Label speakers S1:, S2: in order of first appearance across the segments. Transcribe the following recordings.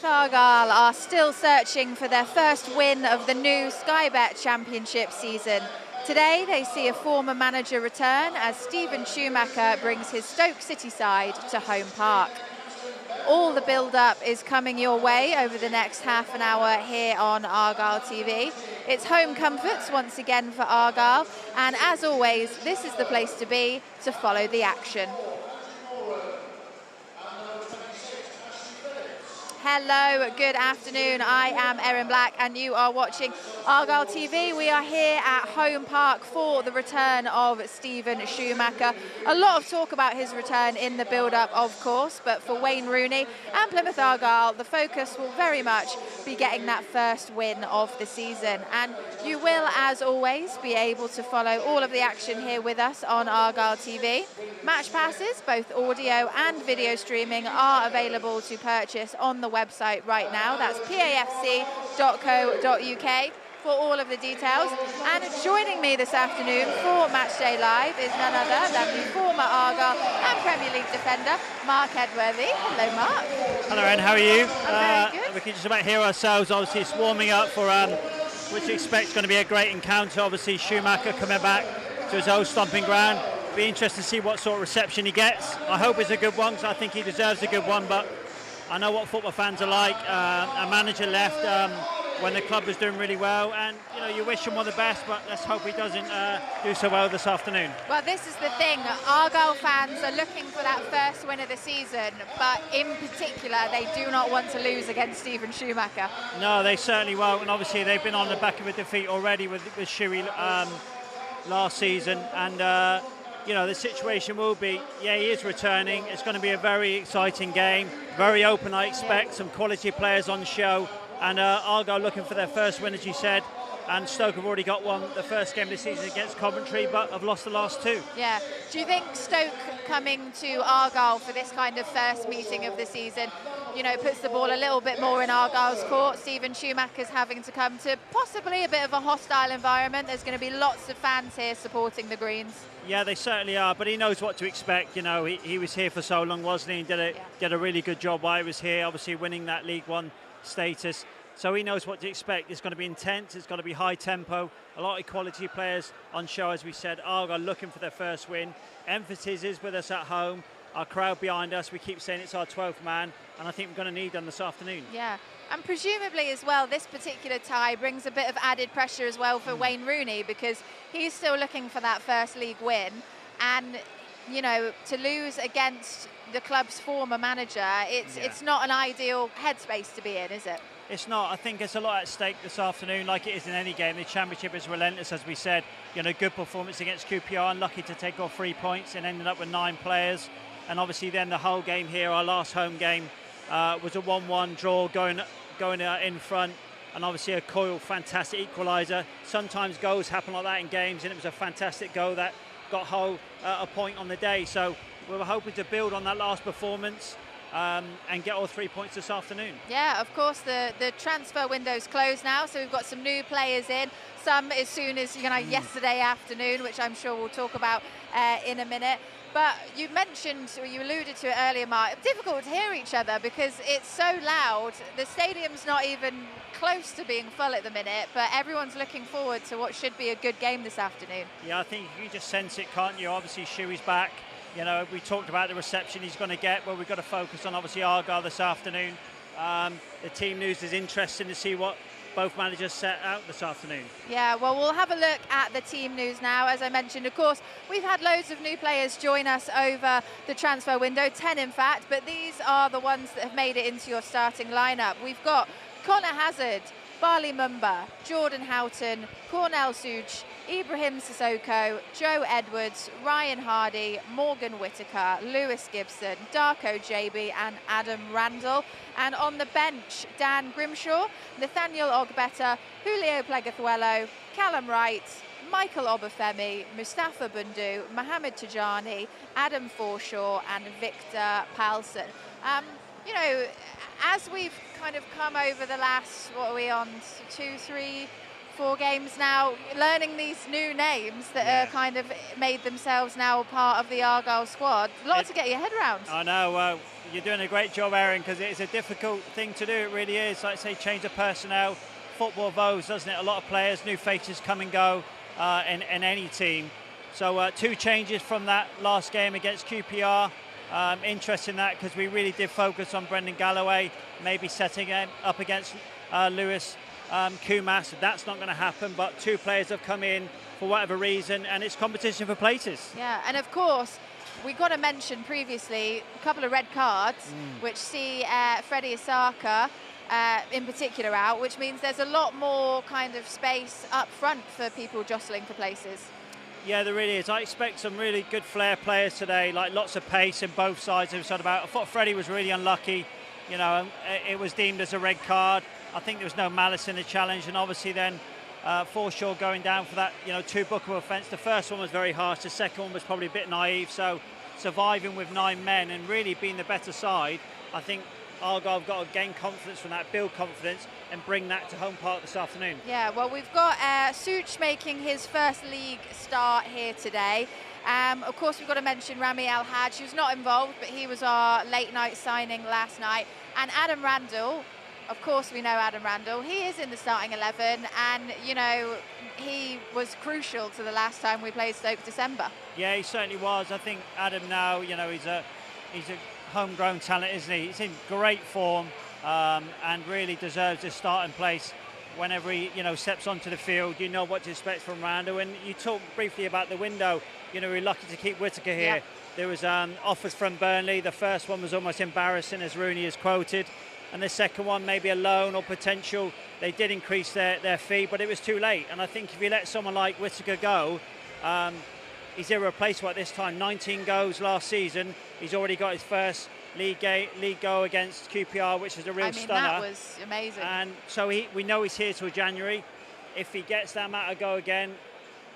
S1: Argyle are still searching for their first win of the new Sky Bet Championship season. Today they see a former manager return as Steven Schumacher brings his Stoke City side to home park. All the build-up is coming your way over the next half an hour here on Argyle TV. It's home comforts once again for Argyle, and as always, this is the place to be to follow the action. Hello, good afternoon. I am Erin Black and you are watching Argyle TV. We are here at Home Park for the return of Steven Schumacher. A lot of talk about his return in the build-up, of course, but for Wayne Rooney and Plymouth Argyle, the focus will very much be getting that first win of the season. And you will, as always, be able to follow all of the action here with us on Argyle TV. Match passes, both audio and video streaming, are available to purchase on the website right now. That's pafc.co.uk for all of the details. And joining me this afternoon for Matchday Live is none other than the former Argyle and Premier League defender, Mark Edworthy. Hello, Mark.
S2: Hello, Anne. How are you?
S1: I'm very good.
S2: We can just about hear ourselves. Obviously, it's warming up for which we expect is going to be a great encounter. Obviously, Schumacher coming back to his old stomping ground. Be interested to see what sort of reception he gets. I hope it's a good one, because I think he deserves a good one. But I know what football fans are like. A manager left when the club was doing really well, and you wish him all the best, but let's hope he doesn't do so well this afternoon.
S1: Well, this is the thing. Argyle fans are looking for that first win of the season, but in particular, they do not want to lose against Steven Schumacher.
S2: No, they certainly won't, and obviously they've been on the back of a defeat already with Shuey last season, and the situation will be, he is returning. It's going to be a very exciting game, very open, I expect, some quality players on show, and Argyle looking for their first win, as you said, and Stoke have already got one, the first game of the season against Coventry, but have lost the last two.
S1: Yeah. Do you think Stoke coming to Argyle for this kind of first meeting of the season, puts the ball a little bit more in Argyle's court? Steven Schumacher's having to come to possibly a bit of a hostile environment. There's going to be lots of fans here supporting the Greens.
S2: Yeah, they certainly are, but he knows what to expect. He was here for so long, wasn't he? And did a really good job while he was here, obviously winning that League One status. So he knows what to expect. It's going to be intense, it's going to be high tempo, a lot of quality players on show, as we said. Argyle looking for their first win. Emphasis is with us at home, our crowd behind us. We keep saying it's our 12th man, and I think we're going to need them this afternoon.
S1: Yeah, and presumably as well, this particular tie brings a bit of added pressure as well for Wayne Rooney, because he's still looking for that first league win, and to lose against the club's former manager, it's not an ideal headspace to be in, is it?
S2: It's not. I think it's a lot at stake this afternoon, like it is in any game. The Championship is relentless, as we said. Good performance against QPR, unlucky to take off 3 points and ended up with 9 players. And obviously then the whole game here, our last home game, was a 1-1 draw going in front. And obviously a Coyle, fantastic equaliser. Sometimes goals happen like that in games, and it was a fantastic goal that got Hull a point on the day. So we were hoping to build on that last performance and get all 3 points this afternoon.
S1: Yeah, of course, the transfer window's closed now, so we've got some new players in, some as soon as yesterday afternoon, which I'm sure we'll talk about in a minute. But you mentioned, or you alluded to it earlier, Mark, difficult to hear each other because it's so loud. The stadium's not even close to being full at the minute, but everyone's looking forward to what should be a good game this afternoon.
S2: Yeah, I think you can just sense it, can't you? Obviously, Shuey's back. We talked about the reception he's going to get, but we've got to focus on, obviously, Argyle this afternoon. The team news is interesting to see what both managers set out this afternoon. Yeah,
S1: well, we'll have a look at the team news now. As I mentioned, of course, we've had loads of new players join us over the transfer window, 10 in fact, but these are the ones that have made it into your starting lineup. We've got Connor Hazard, Barley Mumba, Jordan Houghton, Cornell Such, Ibrahim Sissoko, Joe Edwards, Ryan Hardy, Morgan Whittaker, Lewis Gibson, Darko JB and Adam Randall. And on the bench, Dan Grimshaw, Nathaniel Ogbeta, Julio Plegathuelo, Callum Wright, Michael Obafemi, Mustafa Bundu, Mohamed Tajani, Adam Forshaw and Victor Palsson. As we've kind of come over the last, what are we on, 2, 3, 4 games now, learning these new names that are kind of made themselves now part of the Argyle squad. A lot to get your head around.
S2: I know. You're doing a great job, Aaron, because it's a difficult thing to do. It really is. Like I say, change of personnel. Football evolves, doesn't it? A lot of players, new faces come and go in any team. So 2 changes from that last game against QPR. Interesting that, because we really did focus on Brendan Galloway, maybe setting him up against Lewis Kumas. That's not going to happen, but 2 players have come in for whatever reason, and it's competition for places.
S1: Yeah, and of course, we got to mention previously a couple of red cards, which see Freddie Isaka in particular out, which means there's a lot more kind of space up front for people jostling for places.
S2: Yeah, there really is. I expect some really good flair players today, like lots of pace in both sides. I thought Freddie was really unlucky. You know, it was deemed as a red card. I think there was no malice in the challenge, and obviously then Forshaw going down for that, 2 bookable offence. The first one was very harsh. The second one was probably a bit naive. So surviving with 9 men and really being the better side, I think Argyle have got to gain confidence from that, build confidence, and bring that to home park this afternoon. Yeah,
S1: well, we've got Such making his first league start here today. Of course, we've got to mention Rami Al-Haj, who's not involved, but he was our late night signing last night. And Adam Randall, of course we know Adam Randall, he is in the starting 11, and, he was crucial to the last time we played Stoke December.
S2: Yeah, he certainly was. I think Adam now, he's a homegrown talent, isn't he? He's in great form and really deserves this starting place whenever he, steps onto the field. You know what to expect from Randall. And you talked briefly about the window. We're lucky to keep Whittaker here. Yeah. There was offers from Burnley. The first one was almost embarrassing, as Rooney has quoted. And the second one, maybe a loan or potential. They did increase their fee, but it was too late. And I think if you let someone like Whittaker go, he's irreplaceable at this time. 19 goals last season. He's already got his first league goal against QPR, which is a real stunner.
S1: That was amazing.
S2: And so we know he's here till January. If he gets that amount of go again,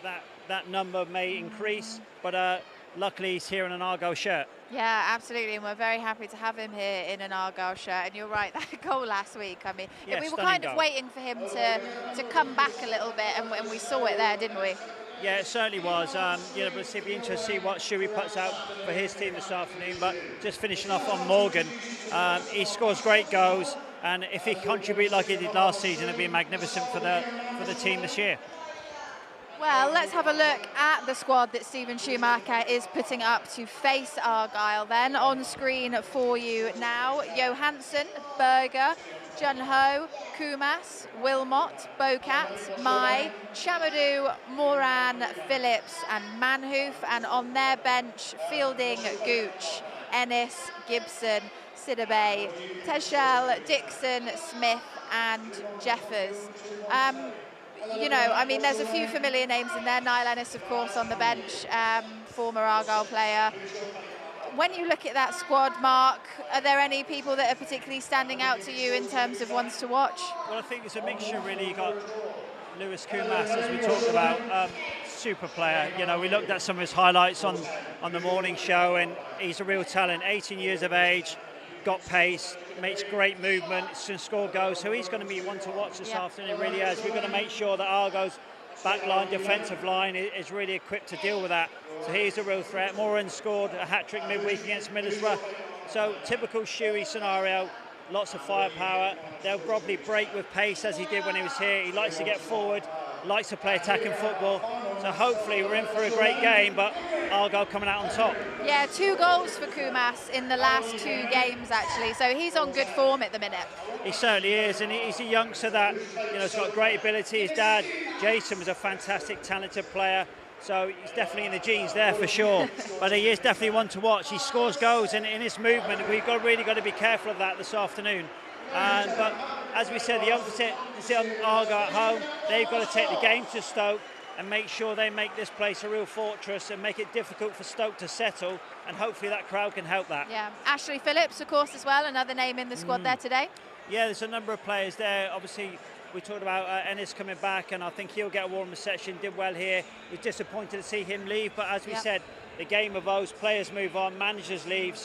S2: that number may increase. But luckily, he's here in an Argyle shirt.
S1: Yeah, absolutely, and we're very happy to have him here in an Argyle shirt. And you're right, that goal last week,
S2: yeah,
S1: we were kind of waiting for him to come back a little bit, and we saw it there, didn't we?
S2: Yeah, it certainly was. But it'll be interesting to see what Shuey puts out for his team this afternoon. But just finishing off on Morgan, he scores great goals, and if he contributes like he did last season, it'll be magnificent for the team this year.
S1: Well, let's have a look at the squad that Stephen Schumacher is putting up to face Argyle then. On screen for you now, Johansson, Berger, Junho, Kumas, Wilmot, Bocat, Mai, Chamadou, Moran, Phillips and Manhoof. And on their bench, Fielding, Gooch, Ennis, Gibson, Sidibe, Teschel, Dixon, Smith and Jeffers. There's a few familiar names in there. Niall Ennis, of course, on the bench, former Argyle player. When you look at that squad, Mark, are there any people that are particularly standing out to you in terms of ones to watch?
S2: Well, I think it's a mixture, really. You got Lewis Kumas, as we talked about, super player. We looked at some of his highlights on the morning show, and he's a real talent. 18 years of age, got pace, makes great movement, can score goals. So he's going to be one to watch this afternoon. It really is. We've got to make sure that Argyle's backline, defensive line is really equipped to deal with that. So he's a real threat. Moran scored a hat-trick midweek against Middlesbrough. So typical Shuey scenario, lots of firepower. They'll probably break with pace as he did when he was here. He likes to get forward, likes to play attacking football. So hopefully we're in for a great game, but Argyle coming out on top.
S1: Yeah, 2 goals for Kumas in the last 2 games, actually. So he's on good form at the minute.
S2: He certainly is, and he's a youngster that has got great ability. His dad, Jason, was a fantastic, talented player. So he's definitely in the genes there for sure. But he is definitely one to watch. He scores goals in his movement. We've really got to be careful of that this afternoon. But as we said, the emphasis is on Argyle at home. They've got to take the game to Stoke and make sure they make this place a real fortress and make it difficult for Stoke to settle, and hopefully that crowd can help that.
S1: Yeah, Ashley Phillips, of course, as well, another name in the squad there today.
S2: Yeah, there's a number of players there. Obviously, we talked about Ennis coming back, and I think he'll get a warm reception, did well here. We're disappointed to see him leave, but as we said, the game evolves, players move on, managers leave,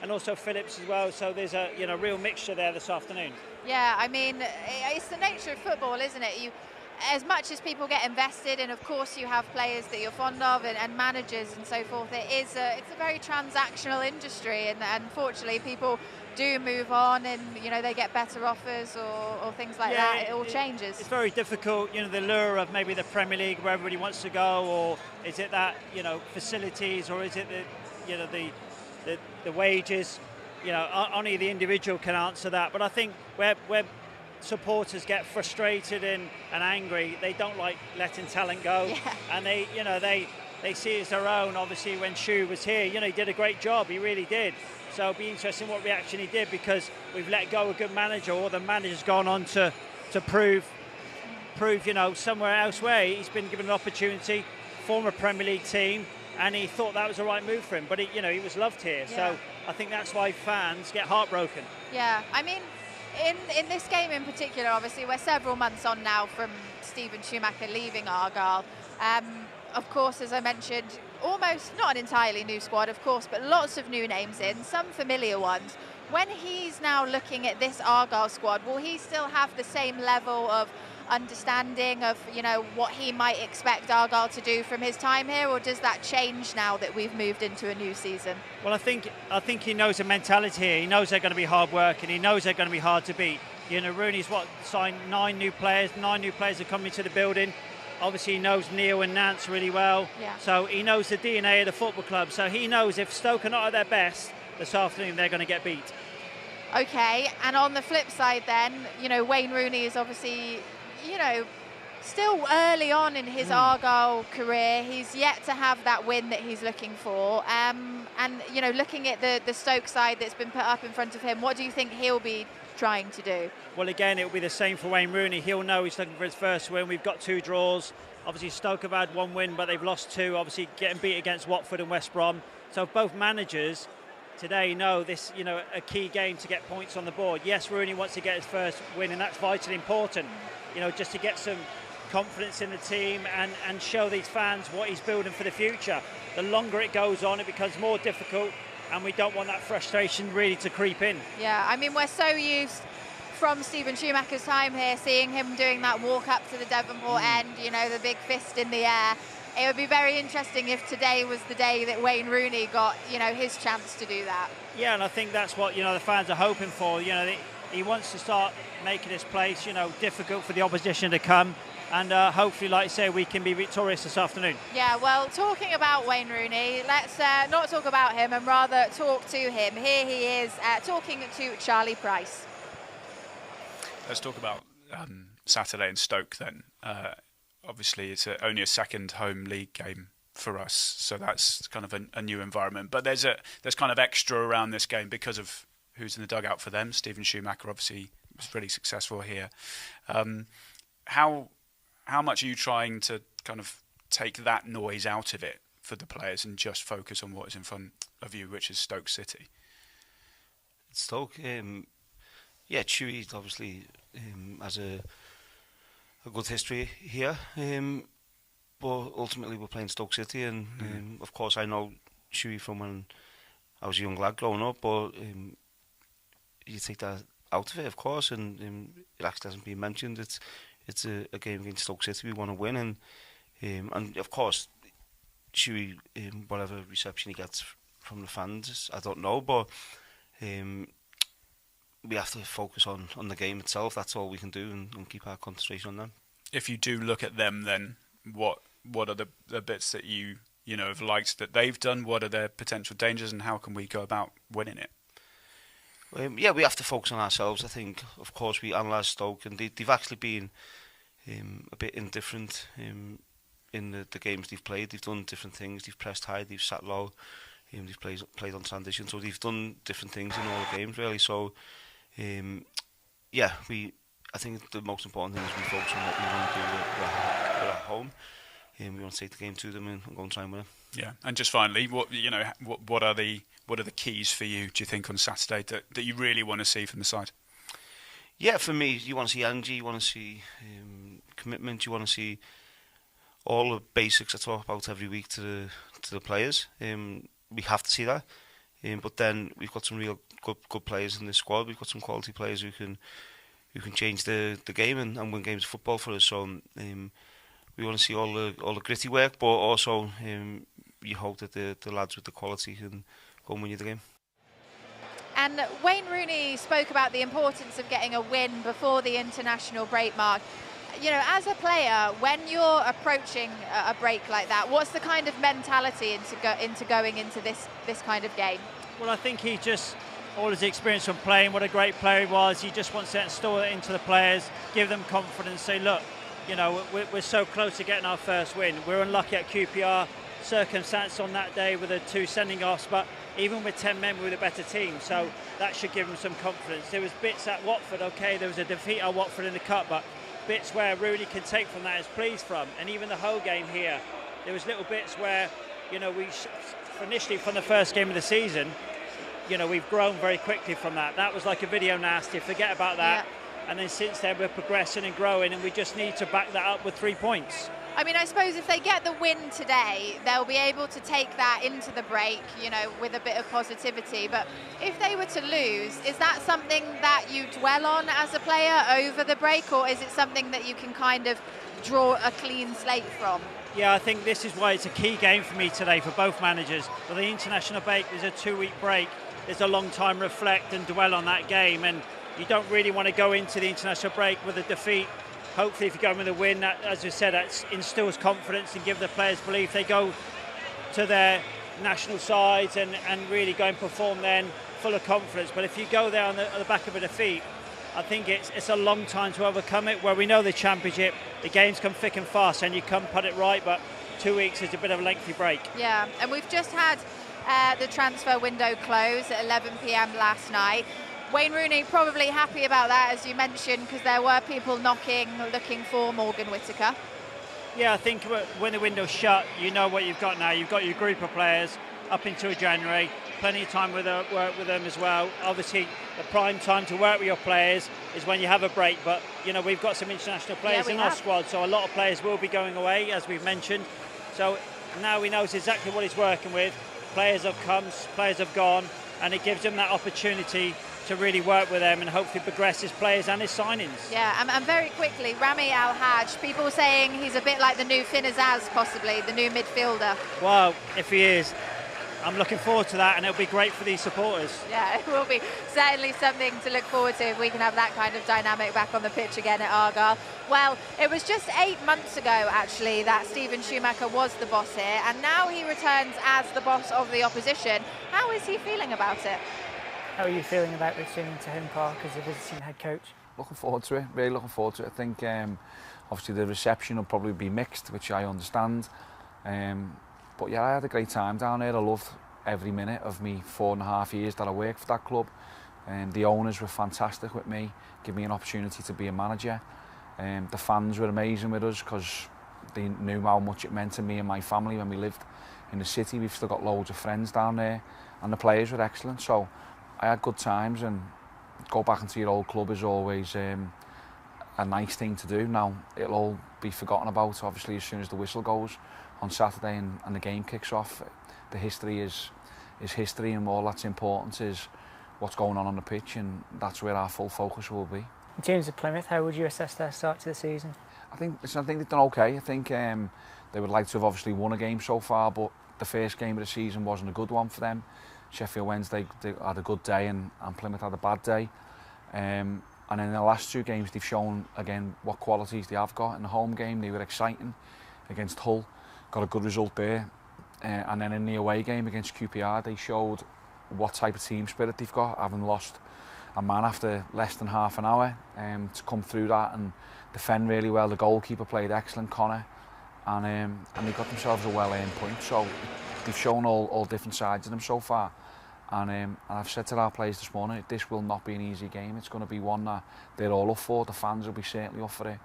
S2: and also Phillips as well, so there's a real mixture there this afternoon.
S1: Yeah, it's the nature of football, isn't it? as much as people get invested, and of course you have players that you're fond of and managers and so forth, it's a very transactional industry, and unfortunately people do move on, and they get better offers or things like that. It all changes.
S2: It's very difficult, the lure of maybe the Premier League where everybody wants to go, or is it that facilities, or is it the wages? Only the individual can answer that. But I think where supporters get frustrated and angry, they don't like letting talent go, and they see it as their own. Obviously, when Shu was here, he did a great job. He really did. So it'll be interesting what reaction he did, because we've let go a good manager, or the manager's gone on to prove somewhere elsewhere. He's been given an opportunity, former Premier League team, and he thought that was the right move for him. But he was loved here, so I think that's why fans get heartbroken.
S1: Yeah, I mean, in this game in particular, obviously we're several months on now from Steven Schumacher leaving Argyle. Of course, as I mentioned, almost not an entirely new squad, of course, but lots of new names in, some familiar ones. When he's now looking at this Argyle squad, will he still have the same level of understanding of what he might expect Argyle to do from his time here, or does that change now that we've moved into a new season?
S2: Well, I think he knows the mentality here. He knows they're going to be hard work, and he knows they're going to be hard to beat. Rooney's signed 9 new players. 9 new players are coming to the building. Obviously, he knows Neil and Nance really well. So he knows the DNA of the football club. So he knows if Stoke are not at their best this afternoon, they're going to get beat.
S1: Okay, and on the flip side then, Wayne Rooney is obviously, still early on in his Argyle career. He's yet to have that win that he's looking for. And, looking at the Stoke side that's been put up in front of him, what do you think he'll be trying to do?
S2: Well, again, it'll be the same for Wayne Rooney. He'll know he's looking for his first win. We've got 2 draws. Obviously, Stoke have had 1 win, but they've lost 2, obviously getting beat against Watford and West Brom. So both managers today know this, a key game to get points on the board. Yes, Rooney wants to get his first win, and that's vitally important, just to get some confidence in the team and show these fans what he's building for the future. The longer it goes on, it becomes more difficult, and we don't want that frustration really to creep in.
S1: Yeah, I mean, we're so used from Steven Schumacher's time here, seeing him doing that walk up to the Devonport end, the big fist in the air. It would be very interesting if today was the day that Wayne Rooney got, his chance to do that.
S2: Yeah, and I think that's what, the fans are hoping for. He wants to start making this place, difficult for the opposition to come. And hopefully, like I say, we can be victorious this afternoon.
S1: Yeah, well, talking about Wayne Rooney, let's not talk about him and rather talk to him. Here he is talking to Charlie Price.
S3: Let's talk about Saturday in Stoke then. Obviously, it's only a second home league game for us, so that's kind of a new environment. But there's kind of extra around this game because of who's in the dugout for them. Steven Schumacher obviously was really successful here. How much are you trying to kind of take that noise out of it for the players and just focus on what is in front of you, which is Stoke City?
S4: Stoke, Chewy obviously has a good history here, but ultimately we're playing Stoke City, and of course I know Chewy from when I was a young lad growing up, but you take that out of it, of course, and it actually hasn't been mentioned. It's a game against Stoke City we want to win, and of course Chewy, whatever reception he gets from the fans, I don't know, but we have to focus on the game itself. That's all we can do, and keep our concentration on them. If you do look at them, then what are the bits that you have liked that they've done? What are their potential dangers, and how can we go about winning it? We have to focus on ourselves. I think, of course, we analyse Stoke, and they've actually been a bit indifferent in the games they've played. They've done different things. They've pressed high, they've sat low, they've played on transition. So they've done different things in all the games, really. So, I think the most important thing is we focus on what we want to do with our home. We want to take the game to them and go and try and win it. Yeah, and just finally, what are the keys for you, do you think, on Saturday that you really want to see from the side? Yeah, for me, you want to see energy, you want to see commitment, you want to see all the basics I talk about every week to the players. We have to see that, but then we've got some real good players in this squad. We've got some quality players who can change the game and win games of football for us. So we want to see all the gritty work, but also you hope that the lads with the quality can go and win you the game.
S1: And Wayne Rooney spoke about the importance of getting a win before the international break, Mark. You know, as a player, when you're approaching a break like that, what's the kind of mentality into going into this kind of game?
S2: Well, I think he just, all his experience from playing, what a great player he was, he just wants to install it into the players, give them confidence, say, look, you know, we're so close to getting our first win. We're unlucky at QPR, circumstance on that day with the 2 sending offs, but even with 10 men, we were the better team, so that should give them some confidence. There was bits at Watford, okay, there was a defeat at Watford in the cup, but bits where Rooney can take from that is pleased from, and even the whole game here, there was little bits where, you know, we initially from the first game of the season, you know, we've grown very quickly from that. That was like a video nasty, forget about that. Yeah. And then since then we're progressing and growing, and we just need to back that up with 3 points.
S1: I mean, I suppose if they get the win today, they'll be able to take that into the break, you know, with a bit of positivity. But if they were to lose, is that something that you dwell on as a player over the break, or is it something that you can kind of draw a clean slate from?
S2: Yeah, I think this is why it's a key game for me today for both managers. For the international break, there's a 2-week break. There's a long time to reflect and dwell on that game, and you don't really want to go into the international break with a defeat. Hopefully, if you go in with a win, that, as you said, that instills confidence and give the players belief. They go to their national sides and really go and perform then full of confidence. But if you go there on the back of a defeat, I think it's a long time to overcome it, where we know the Championship, the games come thick and fast and you can't put it right, but 2 weeks is a bit of a lengthy break.
S1: Yeah, and we've just had the transfer window close at 11 p.m. last night. Wayne Rooney probably happy about that, as you mentioned, because there were people knocking, looking for Morgan Whittaker.
S2: Yeah, I think when the window's shut, you know what you've got now. You've got your group of players up until January, plenty of time with work with them as well. Obviously, the prime time to work with your players is when you have a break, but you know, we've got some international players in our squad, so a lot of players will be going away, as we've mentioned. So now we know exactly what he's working with. Players have come, players have gone, and it gives him that opportunity to really work with them and hopefully progress his players and his signings.
S1: Yeah, and very quickly, Rami Al-Hajj, people saying he's a bit like the new Finn Azaz, possibly, the new midfielder.
S2: Well, if he is, I'm looking forward to that, and it'll be great for these supporters.
S1: Yeah, it will be certainly something to look forward to if we can have that kind of dynamic back on the pitch again at Argyle. Well, it was just 8 months ago, actually, that Steven Schumacher was the boss here, and now he returns as the boss of the opposition. How is he feeling about it?
S5: How are you feeling about returning to home park as a visiting head coach?
S6: Looking forward to it, really looking forward to it. I think obviously the reception will probably be mixed, which I understand. But yeah, I had a great time down there. I loved every minute of me 4.5 years that I worked for that club. The owners were fantastic with me, gave me an opportunity to be a manager. The fans were amazing with us because they knew how much it meant to me and my family when we lived in the city. We've still got loads of friends down there, and the players were excellent. So I had good times, and go back into your old club is always a nice thing to do. Now, it'll all be forgotten about, obviously, as soon as the whistle goes on Saturday and the game kicks off. The history is history, and all that's important is what's going on the pitch, and that's where our full focus will be.
S5: In terms of Plymouth, how would you assess their start to the season?
S6: I think they've done okay. I think they would like to have obviously won a game so far, but the first game of the season wasn't a good one for them. Sheffield Wednesday they had a good day and Plymouth had a bad day. And in the last 2 games they've shown again what qualities they have got. In the home game they were exciting against Hull, got a good result there. And then in the away game against QPR they showed what type of team spirit they've got, having lost a man after less than half an hour, to come through that and defend really well. The goalkeeper played excellent, Connor, and they got themselves a well-earned point. So they've shown all different sides of them so far. And I've said to our players this morning, this will not be an easy game. It's going to be one that they're all up for. The fans will be certainly up for it.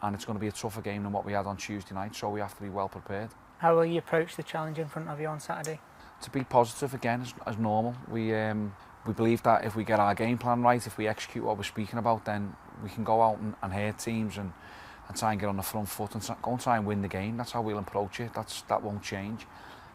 S6: And it's going to be a tougher game than what we had on Tuesday night, so we have to be well prepared.
S5: How will you approach the challenge in front of you on Saturday?
S6: To be positive again, as normal. We believe that if we get our game plan right, if we execute what we're speaking about, then we can go out and hurt teams and try and get on the front foot and go and try and win the game. That's how we'll approach it. That won't change.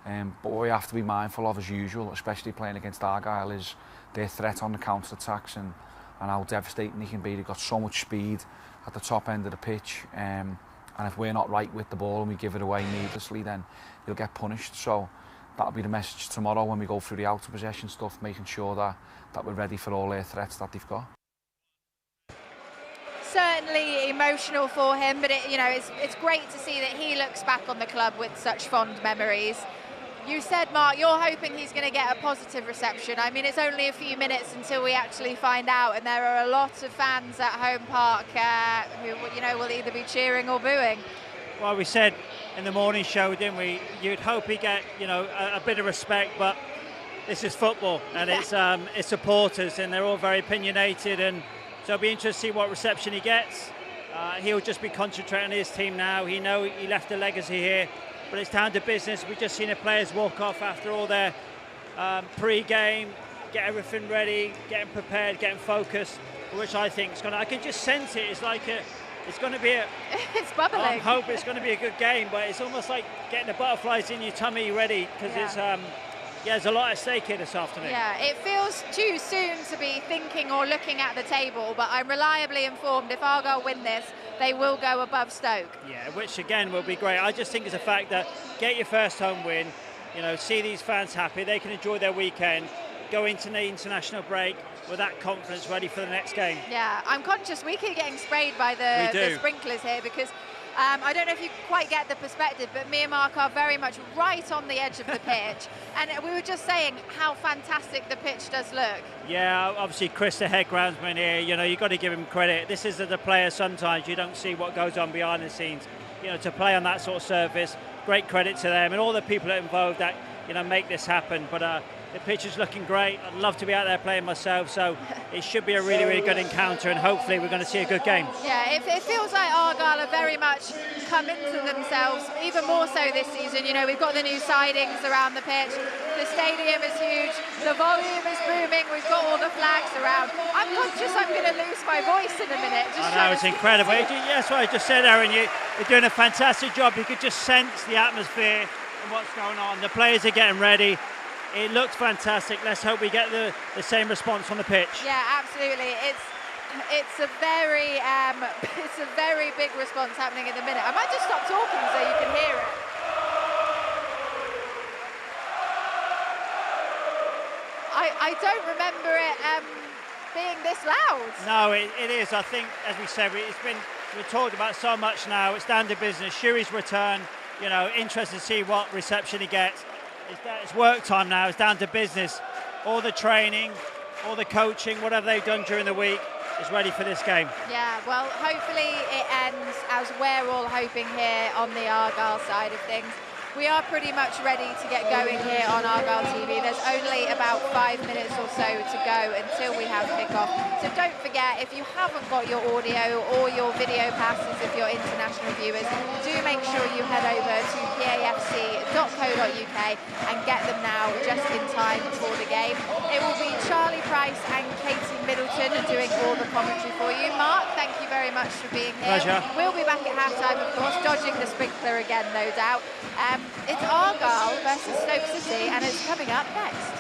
S6: But what we have to be mindful of, as usual, especially playing against Argyle, is their threat on the counter-attacks and and how devastating he can be. They've got so much speed at the top end of the pitch, and if we're not right with the ball and we give it away needlessly, then you'll get punished. So that'll be the message tomorrow when we go through the out of possession stuff, making sure that we're ready for all their threats that they've got.
S1: Certainly emotional for him, but it's great to see that he looks back on the club with such fond memories. You said, Mark, you're hoping he's going to get a positive reception. I mean, it's only a few minutes until we actually find out, and there are a lot of fans at home park who, will either be cheering or booing.
S2: Well, we said in the morning show, didn't we? You'd hope he get, a bit of respect, but this is football, and it's supporters, and they're all very opinionated, and so it'll be interesting to see what reception he gets. He'll just be concentrating on his team now. He left a legacy here. But it's down to business. We've just seen the players walk off after all their pre-game, get everything ready, getting prepared, getting focused, which I think is going to, I can just sense it. It's like it's going to be
S1: it's bubbling.
S2: I hope it's going to be a good game, but it's almost like getting the butterflies in your tummy ready, because there's a lot at stake here this afternoon.
S1: Yeah, it feels too soon to be thinking or looking at the table, but I'm reliably informed if Argyle win this, they will go above Stoke.
S2: Yeah, which again will be great. I just think it's a fact that get your first home win, see these fans happy, they can enjoy their weekend, go into the international break with that confidence ready for the next game.
S1: Yeah, I'm conscious we keep getting sprayed by the sprinklers here, because I don't know if you quite get the perspective, but me and Mark are very much right on the edge of the pitch. And we were just saying how fantastic the pitch does look.
S2: Yeah, obviously Chris, the head groundsman here, you've got to give him credit. This is the player, sometimes you don't see what goes on behind the scenes. To play on that sort of surface, great credit to them and all the people involved that, make this happen. But the pitch is looking great. I'd love to be out there playing myself, so it should be a really, really good encounter, and hopefully we're going to see a good game.
S1: Yeah, it feels like Argyle have very much come into themselves, even more so this season. We've got the new sidings around the pitch, the stadium is huge, the volume is booming, we've got all the flags around. I'm conscious I'm going to lose my voice in a minute.
S2: I know, it's incredible. That's what I just said, Aaron. You're doing a fantastic job. You could just sense the atmosphere and what's going on. The players are getting ready. It looks fantastic. Let's hope we get the same response on the pitch.
S1: Yeah, absolutely. It's a very big response happening at the minute. I might just stop talking so you can hear it. I don't remember it being this loud.
S2: No, it is. I think, as we said, we've talked about so much now. It's down to business. Shuey's return. Interested to see what reception he gets. It's work time now. It's down to business. All the training, all the coaching, whatever they've done during the week is ready for this game.
S1: Yeah, well, hopefully it ends as we're all hoping here on the Argyle side of things. We are pretty much ready to get going here on Argyle TV. There's only about 5 minutes or so to go until we have kickoff. So don't forget, if you haven't got your audio or your video passes, if you're international viewers, do make sure you head over to pafc.co.uk and get them now just in time for the game. It will be Charlie Price and Katie Middleton doing all the commentary for you. Mark, thank you very much for being here.
S2: Pleasure.
S1: We'll be back at halftime, of course, dodging the sprinkler again, no doubt. It's Argyle versus Stoke City, and it's coming up next.